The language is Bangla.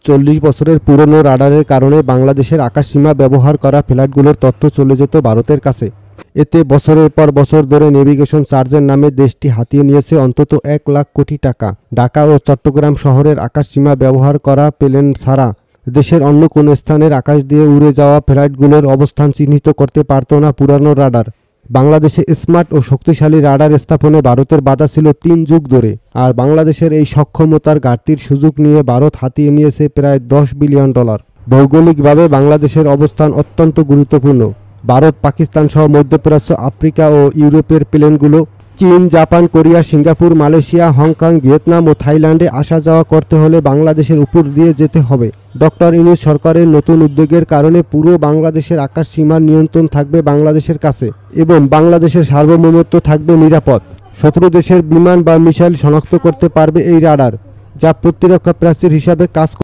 40 বছরের পুরনো রাডারের কারণে বাংলাদেশের আকাশসীমা ব্যবহার করা ফ্লাইটগুলোর তথ্য চলে যেত ভারতের কাছে। এতে বছরের পর বছর ধরে নেভিগেশন চার্জের নামে দেশটি হাতিয়ে নিয়েছে অন্তত 1 লাখ কোটি টাকা। ঢাকা ও চট্টগ্রাম শহরের আকাশসীমা ব্যবহার করা প্লেন ছাড়া দেশের অন্য কোনো স্থানের আকাশ দিয়ে উড়ে যাওয়া ফ্লাইটগুলোর অবস্থান চিহ্নিত করতে পারত না পুরানো রাডার। বাংলাদেশে স্মার্ট ও শক্তিশালী রাডার স্থাপনে ভারতের বাধা ছিল 3 যুগ ধরে। আর বাংলাদেশের এই সক্ষমতার ঘাটতির সুযোগ নিয়ে ভারত হাতিয়ে নিয়েছে প্রায় $10 বিলিয়ন। ভৌগোলিকভাবে বাংলাদেশের অবস্থান অত্যন্ত গুরুত্বপূর্ণ। ভারত, পাকিস্তান সহ মধ্যপ্রাচ্য, আফ্রিকা ও ইউরোপের প্লেনগুলো চীন, Japan, Korea, Singapore, Malaysia, Hong Kong, Vietnam ও থাইল্যান্ডে আসা যাওয়া করতে হলে বাংলাদেশের উপর দিয়ে যেতে হবে। ডক্টর ইউনূস সরকারের নতুন উদ্যোগের কারণে পুরো বাংলাদেশের আকাশ সীমার নিয়ন্ত্রণ থাকবে বাংলাদেশের কাছে এবং বাংলাদেশের সার্বভৌমত্ব থাকবে নিরাপদ। শত্রু দেশের বিমান বা মিসাইল শনাক্ত করতে পারবে এই রাডার, যা প্রতিরক্ষা প্রাচীর হিসাবে কাজ